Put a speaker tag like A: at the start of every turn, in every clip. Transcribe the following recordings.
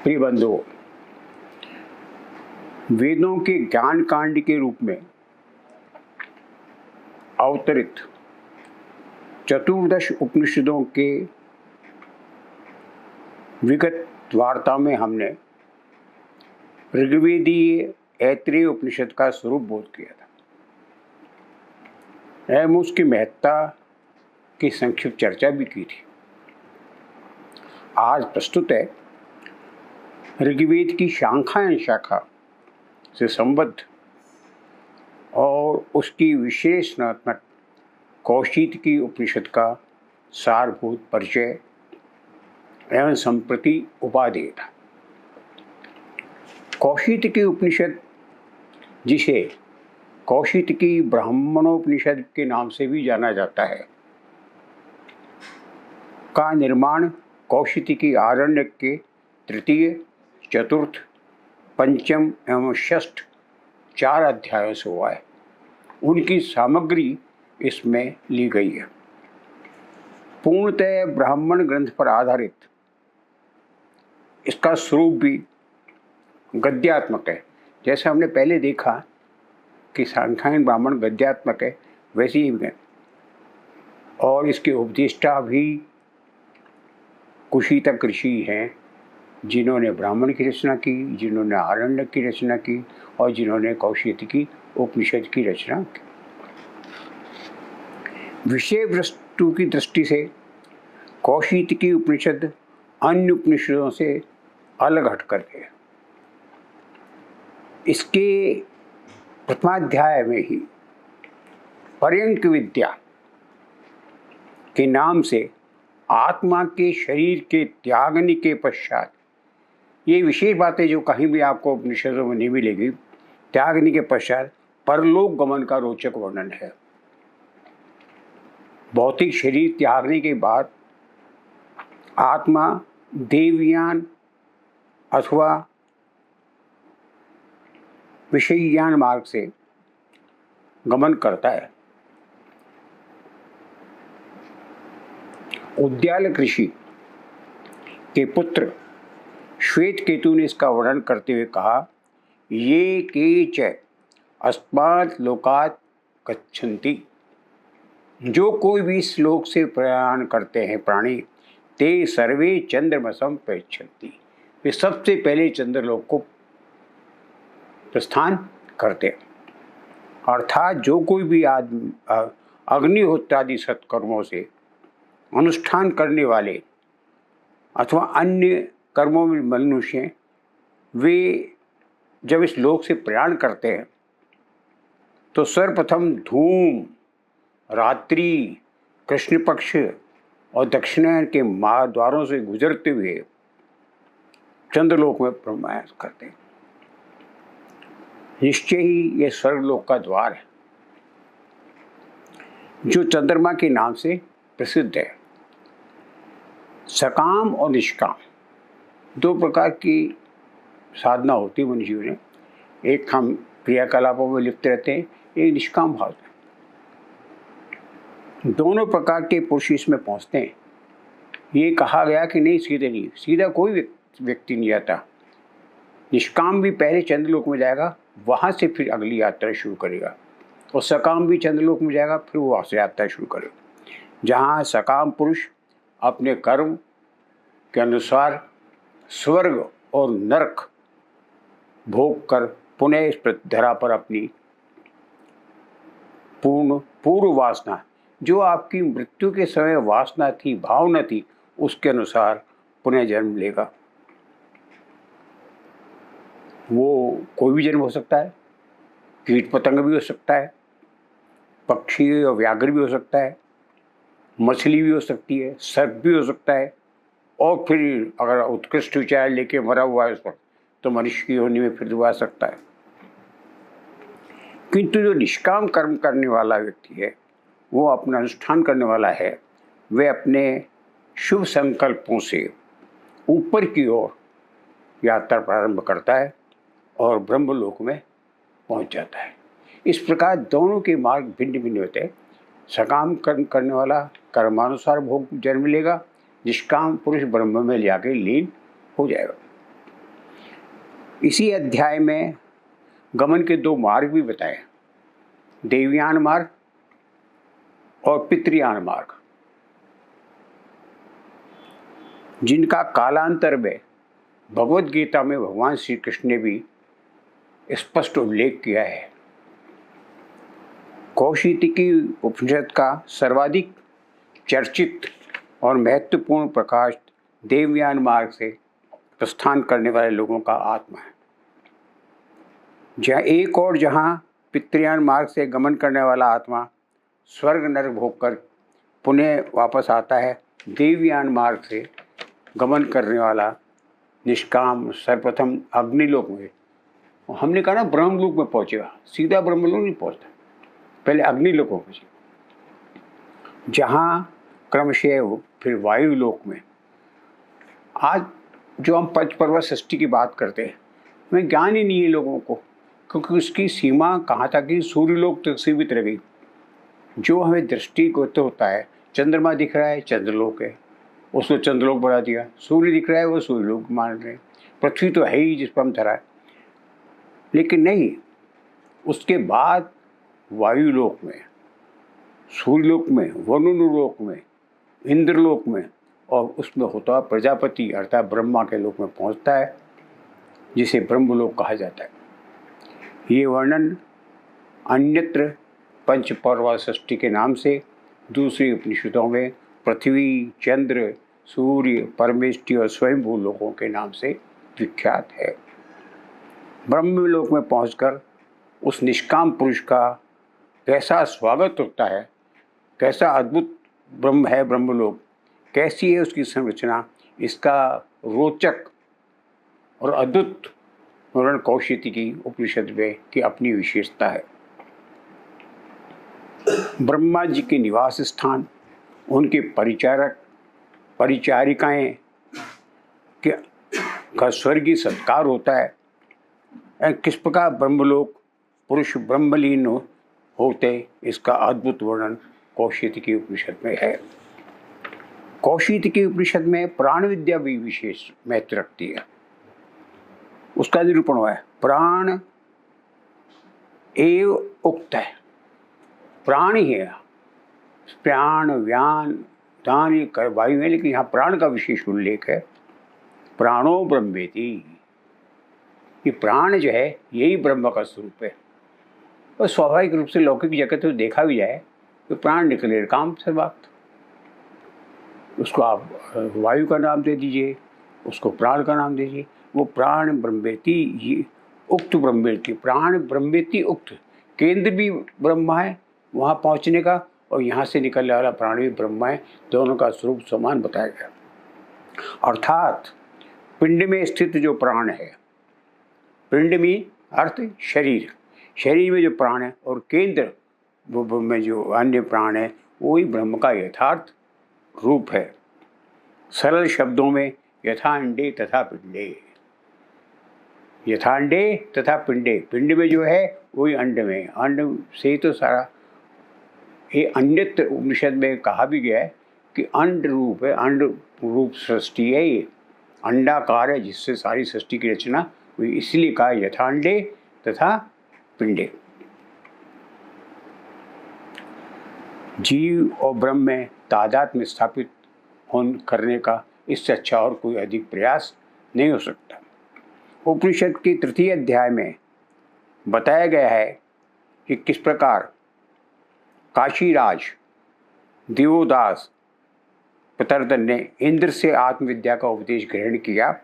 A: प्रिय बंधुओं, वेदों के ज्ञान कांड के रूप में अवतरित चतुर्दश उपनिषदों के विगत वार्ता में हमने ऋग्वेदीय ऐत्रेय उपनिषद का स्वरूप बोध किया था एवं उसकी महत्ता की संक्षिप्त चर्चा भी की थी। आज प्रस्तुत है ऋग्वेद की शाखाएं शाखा से संबद्ध और उसकी विशेषणात्मक कौशितकी उपनिषद का सारभूत परिचय एवं संप्रति उपादेय था। कौशितकी उपनिषद, जिसे कौशितकी ब्राह्मणोपनिषद के नाम से भी जाना जाता है, का निर्माण कौशितकी आरण्यक के तृतीय, चतुर्थ, पंचम एवं षष्ठ 4 अध्यायों से हुआ है। उनकी सामग्री इसमें ली गई है। पूर्णतः ब्राह्मण ग्रंथ पर आधारित इसका स्वरूप भी गद्यात्मक है। जैसे हमने पहले देखा कि सांख्यायन ब्राह्मण गद्यात्मक है, वैसे ही है। और इसके उपदेष्टा भी कुशीतक ऋषि हैं, जिन्होंने ब्राह्मण की रचना की, जिन्होंने आरण्यक की रचना की और जिन्होंने कौशितकी उपनिषद की रचना की। विषय वस्तु की दृष्टि से कौशितकी उपनिषद अन्य उपनिषदों से अलग हट करके है। इसके प्रथमाध्याय में ही पर्यंक विद्या के नाम से आत्मा के शरीर के त्यागने के पश्चात, ये विशेष बातें जो कहीं भी आपको उपनिषदों में नहीं मिलेगी, त्यागने के पश्चात परलोक गमन का रोचक वर्णन है। भौतिक शरीर त्यागने के बाद आत्मा देवयान अथवा विषयज्ञान मार्ग से गमन करता है। उद्यालक ऋषि के पुत्र श्वेत केतु ने इसका वर्णन करते हुए कहा, ये केच अस्मात् लोकात् गच्छन्ति। जो कोई भी इस लोक से प्रयाण करते हैं प्राणी, ते सर्वे चंद्रमसम प्रयच्छन्ति। वे सबसे पहले चंद्रलोक को प्रस्थान करते हैं। अर्थात जो कोई भी आदमी अग्निहोत्रादि सत्कर्मों से अनुष्ठान करने वाले अथवा अन्य कर्मों में मनुष्य, वे जब इस लोक से प्रयाण करते हैं तो सर्वप्रथम धूम, रात्रि, कृष्ण पक्ष और दक्षिणायन के महाद्वारों से गुजरते हुए चंद्रलोक में प्रवेश करते हैं। निश्चय ही यह स्वर्गलोक का द्वार है, जो चंद्रमा के नाम से प्रसिद्ध है। सकाम और निष्काम 2 प्रकार की साधना होती है मनुष्य में। एक हम क्रियाकलापों में लिप्त रहते हैं, एक निष्काम भाव है। दोनों प्रकार के पुरुष इसमें पहुंचते हैं। ये कहा गया कि नहीं, सीधे नहीं, सीधा कोई व्यक्ति नहीं जाता। निष्काम भी पहले चंद्रलोक में जाएगा, वहाँ से फिर अगली यात्रा शुरू करेगा, और सकाम भी चंद्रलोक में जाएगा, फिर वहाँ से यात्रा शुरू करेगा। जहाँ सकाम पुरुष अपने कर्म के अनुसार स्वर्ग और नरक भोग कर पुनः इस धरा पर अपनी पूर्व वासना, जो आपकी मृत्यु के समय वासना थी, भावना थी, उसके अनुसार पुनः जन्म लेगा। वो कोई भी जन्म हो सकता है, कीट पतंग भी हो सकता है, पक्षी और व्याघ्र भी हो सकता है, मछली भी हो सकती है, सर्प भी हो सकता है, और फिर अगर उत्कृष्ट विचार लेके मरा हुआ है उस पर, तो मनुष्य की योनि में फिर दोबारा सकता है। किंतु जो निष्काम कर्म करने वाला व्यक्ति है, वो अपना अनुष्ठान करने वाला है, वे अपने शुभ संकल्पों से ऊपर की ओर यात्रा प्रारंभ करता है और ब्रह्मलोक में पहुंच जाता है। इस प्रकार दोनों के मार्ग भिन्न भिन्न होते हैं। सकाम कर्म करने वाला कर्मानुसार भोग जन्म लेगा, निष्काम पुरुष ब्रह्म में जाके लीन हो जाएगा। इसी अध्याय में गमन के दो मार्ग भी बताए, देवयान मार्ग और पितृयान मार्ग, जिनका कालांतर में भगवद गीता में भगवान श्री कृष्ण ने भी स्पष्ट उल्लेख किया है। कौशिकी उपनिषद का सर्वाधिक चर्चित और महत्वपूर्ण प्रकाश देवयान मार्ग से प्रस्थान करने वाले लोगों का आत्मा है। जहाँ पितृयान मार्ग से गमन करने वाला आत्मा स्वर्ग नरक भोग कर पुनः वापस आता है, देवयान मार्ग से गमन करने वाला निष्काम सर्वप्रथम अग्निलोक में, हमने कहा ना ब्रह्मलोक में पहुंचेगा, सीधा ब्रह्मलोक नहीं पहुंचता, पहले अग्निलोक में पहुंचे, जहाँ क्रमशः फिर वायुलोक में। आज जो हम पंच पर्वत सृष्टि की बात करते हैं, हमें ज्ञान ही नहीं है लोगों को, क्योंकि उसकी सीमा कहाँ तक कि सूर्यलोक तक सीमित रह गई। जो हमें दृष्टिगोचर होता है, चंद्रमा दिख रहा है चंद्रलोक है, उसको चंद्रलोक बना दिया, सूर्य दिख रहा है वो सूर्यलोक मान रहे, पृथ्वी तो है ही जिस पर हम धरा है। लेकिन नहीं, उसके बाद वायुलोक में, सूर्यलोक में, वरुणलोक में, इंद्रलोक में, और उसमें होता प्रजापति अर्थात ब्रह्मा के लोक में पहुंचता है, जिसे ब्रह्मलोक कहा जाता है। ये वर्णन अन्यत्र पंचपर्वा सृष्टि के नाम से दूसरी उपनिषदों में पृथ्वी, चंद्र, सूर्य, परमेष्टि और स्वयंभू लोकों के नाम से विख्यात है। ब्रह्मलोक में पहुंचकर उस निष्काम पुरुष का कैसा स्वागत होता है, कैसा अद्भुत ब्रह्म है ब्रह्मलोक, कैसी है उसकी संरचना, इसका रोचक और अद्भुत वर्णन कौशिकी उपनिषद में की अपनी विशेषता है। ब्रह्मा जी के निवास स्थान, उनके परिचारिकाएं का स्वर्गीय सत्कार होता है, किस प्रकार ब्रह्मलोक पुरुष ब्रह्मलीन होते, इसका अद्भुत वर्णन कौशिकी उपनिषद में है। कौशिकी उपनिषद में प्राण विद्या भी विशेष महत्व रखती है। उसका निरूपण हुआ है, प्राण एव उक्त है, प्राण ही है, प्राण व्यान दान ये वायु है, लेकिन यहाँ प्राण का विशेष उल्लेख है। प्राणो ब्रह्मेति, ये प्राण जो है यही ब्रह्म का स्वरूप है। और स्वाभाविक रूप से लौकिक जगत में देखा भी जाए तो प्राण निकले काम से बात, उसको आप वायु का नाम दे दीजिए, उसको प्राण का नाम दीजिए, वो प्राण ब्रह्मेति, ये उक्त ब्रह्मेति, प्राण ब्रह्मेति उक्त, केंद्र भी ब्रह्मा है वहाँ पहुँचने का, और यहाँ से निकलने वाला प्राण भी ब्रह्मा है, दोनों का स्वरूप समान बताया गया। अर्थात पिंड में स्थित जो प्राण है, पिंड में अर्थ शरीर, शरीर में जो प्राण है, और केंद्र में जो अन्य प्राण है, वही ब्रह्म का यथार्थ रूप है। सरल शब्दों में यथा अंडे तथा पिंडे, यथा अंडे तथा पिंडे, पिंड में जो है वही अंड में, अंड से तो सारा ये अन्यत्र उपनिषद में कहा भी गया है कि अंड रूप है, अंड रूप सृष्टि है, ये अंडाकार है जिससे सारी सृष्टि की रचना हुई, इसलिए कहा यथा अंडे तथा पिंडे। जीव और ब्रह्म में तादात्म्य स्थापित करने का इससे अच्छा और कोई अधिक प्रयास नहीं हो सकता। उपनिषद के तृतीय अध्याय में बताया गया है कि किस प्रकार काशीराज देवोदास प्रतर्दन ने इंद्र से आत्मविद्या का उपदेश ग्रहण किया,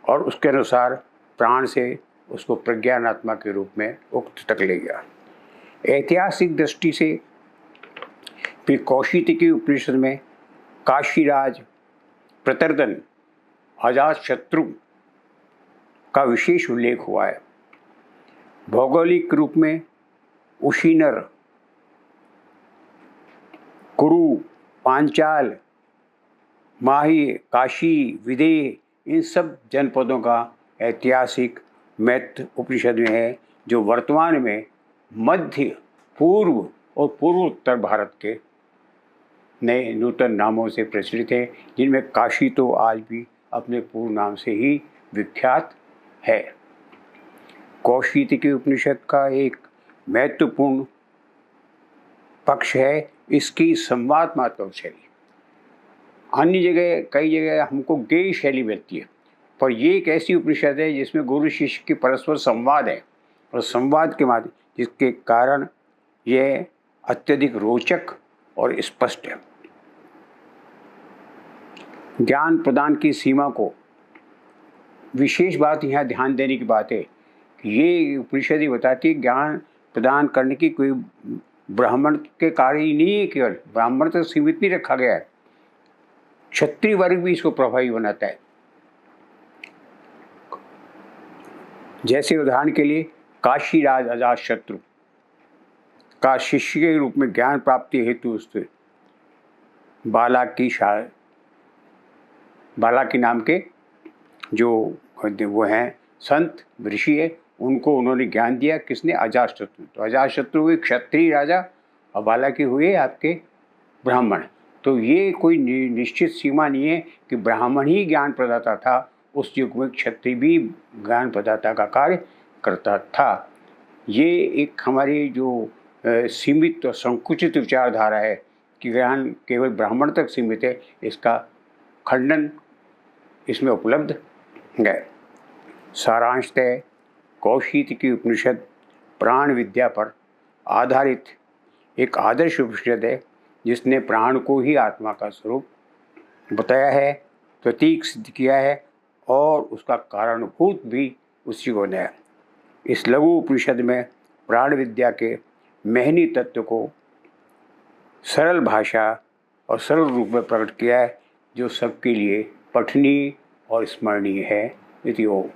A: और उसके अनुसार प्राण से उसको प्रज्ञानात्मा के रूप में उक्त तक ले गया। ऐतिहासिक दृष्टि से फिर कौशिकी उपनिषद में काशीराज प्रतर्दन अजात शत्रु का विशेष उल्लेख हुआ है। भौगोलिक रूप में उशीनर, कुरु, पांचाल, माही, काशी, विदेह, इन सब जनपदों का ऐतिहासिक महत्व उपनिषद में है, जो वर्तमान में मध्य, पूर्व और पूर्वोत्तर भारत के नए नूतन नामों से प्रचलित है, जिनमें काशी तो आज भी अपने पूर्व नाम से ही विख्यात है। कौशिकी उपनिषद का एक महत्वपूर्ण पक्ष है इसकी संवादमात्मक शैली। अन्य जगह कई जगह हमको गेय शैली मिलती है, पर ये एक ऐसी उपनिषद है जिसमें गुरु शिष्य की परस्पर संवाद है और संवाद के माध्यम जिसके कारण यह अत्यधिक रोचक और स्पष्ट है। ज्ञान प्रदान की सीमा को विशेष बात यहाँ ध्यान देने की बात है कि ये उपनिषद ही बताती है ज्ञान प्रदान करने की कोई ब्राह्मण के कार्य ही नहीं है, केवल ब्राह्मण तक सीमित नहीं रखा गया है, क्षत्रिय वर्ग भी इसको प्रभावी बनाता है। जैसे उदाहरण के लिए काशीराज अजातशत्रु का शिष्य के रूप में ज्ञान प्राप्ति हेतु उससे बालाकी नाम के जो वो हैं संत ऋषि है, उनको उन्होंने ज्ञान दिया। किसने? अजातशत्रु। तो अजातशत्रु हुए क्षत्रिय राजा और बालाकी हुए आपके ब्राह्मण। तो ये कोई निश्चित सीमा नहीं है कि ब्राह्मण ही ज्ञान प्रदाता था, उस युग में क्षत्रिय भी ज्ञान प्रदाता का कार्य करता था। ये एक हमारी जो सीमित और संकुचित विचारधारा है कि ज्ञान केवल ब्राह्मण तक सीमित है, इसका खंडन इसमें उपलब्ध है। सारांशतः कौशिकी उपनिषद प्राण विद्या पर आधारित एक आदर्श उपनिषद है जिसने प्राण को ही आत्मा का स्वरूप बताया है, प्रतीक सिद्ध किया है और उसका कारणभूत भी उसी को बनाया। इस लघु उपनिषद में प्राण विद्या के महनी तत्व को सरल भाषा और सरल रूप में प्रकट किया है जो सबके लिए पठनीय और स्मरणीय है। इति ओम।